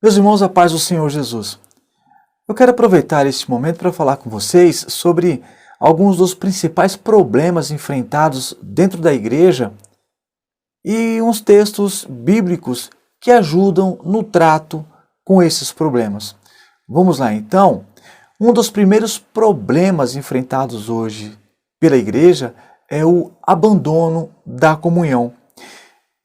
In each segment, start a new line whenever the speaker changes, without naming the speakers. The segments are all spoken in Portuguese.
Meus irmãos, a paz do Senhor Jesus. Eu quero aproveitar este momento para falar com vocês sobre alguns dos principais problemas enfrentados dentro da igreja e uns textos bíblicos que ajudam no trato com esses problemas. Vamos lá então. Um dos primeiros problemas enfrentados hoje pela igreja é o abandono da comunhão.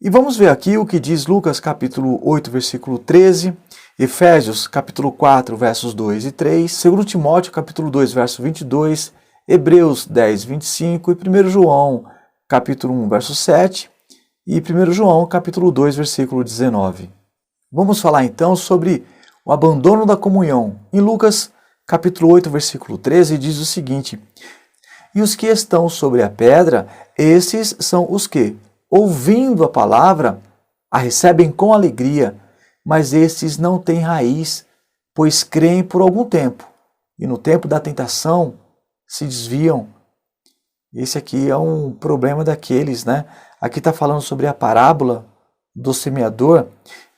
E vamos ver aqui o que diz Lucas capítulo 8, versículo 13, Efésios capítulo 4, versos 2 e 3, 2 Timóteo capítulo 2, verso 22, Hebreus 10, 25 e 1 João capítulo 1, verso 7 e 1 João capítulo 2, versículo 19. Vamos falar então sobre o abandono da comunhão. Em Lucas capítulo 8, versículo 13 diz o seguinte: E os que estão sobre a pedra, esses são os que, ouvindo a palavra, a recebem com alegria, mas estes não têm raiz, pois creem por algum tempo, e no tempo da tentação se desviam. Esse aqui é um problema daqueles, né? Aqui está falando sobre a parábola do semeador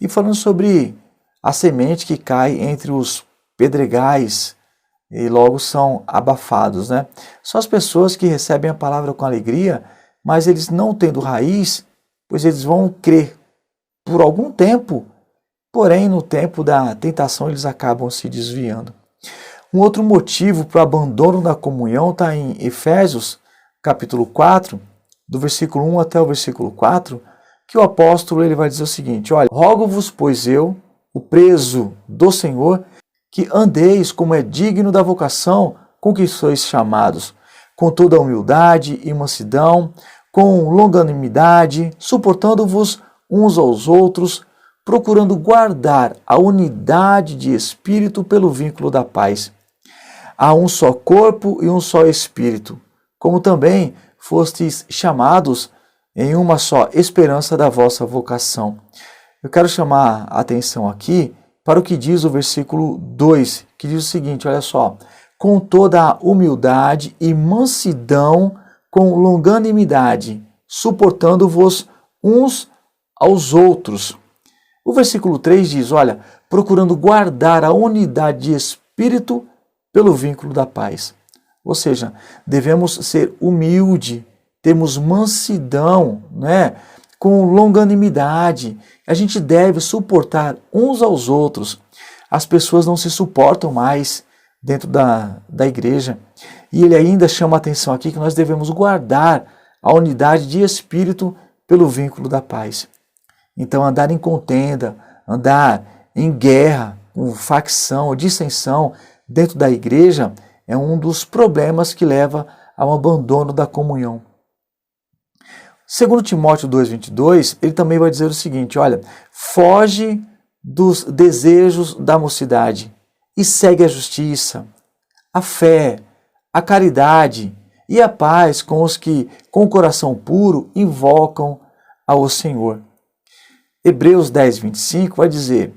e falando sobre a semente que cai entre os pedregais e logo são abafados, né? São as pessoas que recebem a palavra com alegria, mas eles não tendo raiz, pois eles vão crer por algum tempo, porém no tempo da tentação eles acabam se desviando. Um outro motivo para o abandono da comunhão está em Efésios capítulo 4, do versículo 1 até o versículo 4, que o apóstolo ele vai dizer o seguinte: olha, rogo-vos, pois eu, o preso do Senhor, que andeis como é digno da vocação com que sois chamados, com toda a humildade e mansidão, com longanimidade, suportando-vos uns aos outros, procurando guardar a unidade de espírito pelo vínculo da paz. Há um só corpo e um só espírito, como também fostes chamados em uma só esperança da vossa vocação. Eu quero chamar a atenção aqui para o que diz o versículo 2, que diz o seguinte, olha só: com toda a humildade e mansidão, com longanimidade, suportando-vos uns aos outros. O versículo 3 diz, olha, procurando guardar a unidade de espírito pelo vínculo da paz. Ou seja, devemos ser humilde, termos mansidão, né? Com longanimidade. A gente deve suportar uns aos outros. As pessoas não se suportam mais dentro da igreja. E ele ainda chama a atenção aqui que nós devemos guardar a unidade de espírito pelo vínculo da paz. Então, andar em contenda, andar em guerra, com facção, dissensão dentro da igreja é um dos problemas que leva ao abandono da comunhão. 2 Timóteo 2,22, ele também vai dizer o seguinte, olha, foge dos desejos da mocidade e segue a justiça, a fé, a caridade e a paz com os que, com o coração puro, invocam ao Senhor. Hebreus 10:25 vai dizer,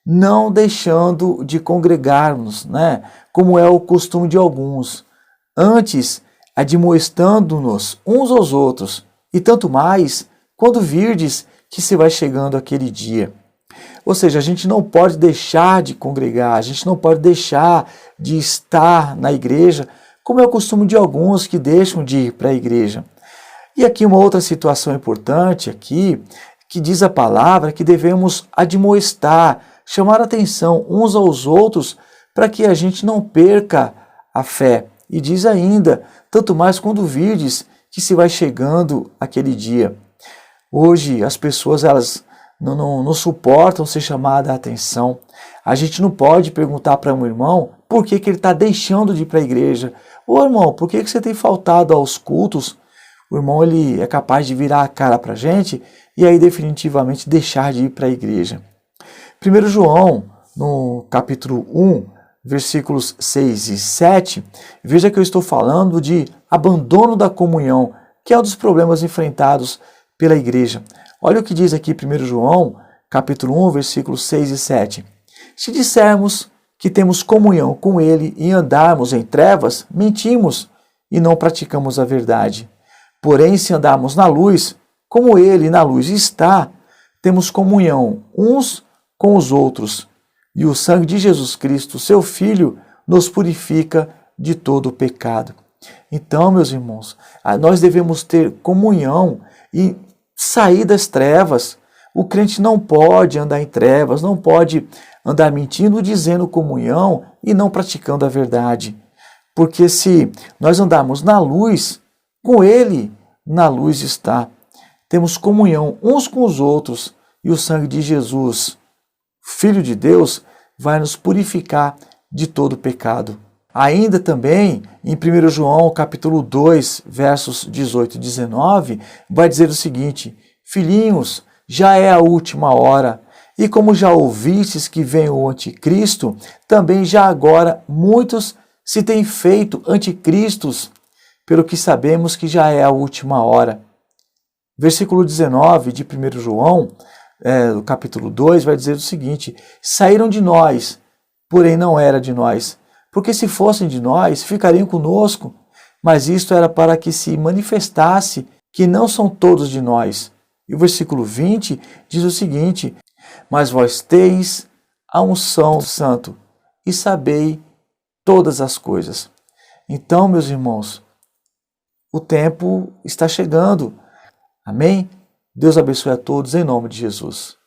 não deixando de congregar-nos, né, como é o costume de alguns, antes admoestando-nos uns aos outros, e tanto mais quando virdes que se vai chegando aquele dia. Ou seja, a gente não pode deixar de congregar, a gente não pode deixar de estar na igreja, como é o costume de alguns que deixam de ir para a igreja. E aqui uma outra situação importante aqui, que diz a palavra que devemos admoestar, chamar atenção uns aos outros para que a gente não perca a fé. E diz ainda, tanto mais quando virdes que se vai chegando aquele dia. Hoje as pessoas elas não suportam ser chamadas a atenção. A gente não pode perguntar para um irmão por que ele está deixando de ir para a igreja. Ô irmão, por que você tem faltado aos cultos? O irmão ele é capaz de virar a cara para a gente e aí definitivamente deixar de ir para a igreja. 1 João, no capítulo 1, versículos 6 e 7, veja que eu estou falando de abandono da comunhão, que é um dos problemas enfrentados pela igreja. Olha o que diz aqui 1 João, capítulo 1, versículos 6 e 7. Se dissermos que temos comunhão com ele e andarmos em trevas, mentimos e não praticamos a verdade. Porém, se andarmos na luz, como ele na luz está, temos comunhão uns com os outros, e o sangue de Jesus Cristo, seu Filho, nos purifica de todo o pecado. Então, meus irmãos, nós devemos ter comunhão e sair das trevas. O crente não pode andar em trevas, não pode andar mentindo, dizendo comunhão e não praticando a verdade. Porque se nós andarmos na luz, com Ele na luz está. Temos comunhão uns com os outros e o sangue de Jesus, Filho de Deus, vai nos purificar de todo pecado. Ainda também, em 1 João capítulo 2, versos 18 e 19, vai dizer o seguinte: filhinhos, já é a última hora, e como já ouvistes que vem o anticristo, também já agora muitos se têm feito anticristos, pelo que sabemos que já é a última hora. Versículo 19 de 1 João, do capítulo 2, vai dizer o seguinte: saíram de nós, porém não era de nós, porque se fossem de nós, ficariam conosco, mas isto era para que se manifestasse que não são todos de nós. E o versículo 20 diz o seguinte: mas vós teis a unção do Santo, e sabei todas as coisas. Então, meus irmãos, o tempo está chegando. Amém? Deus abençoe a todos em nome de Jesus.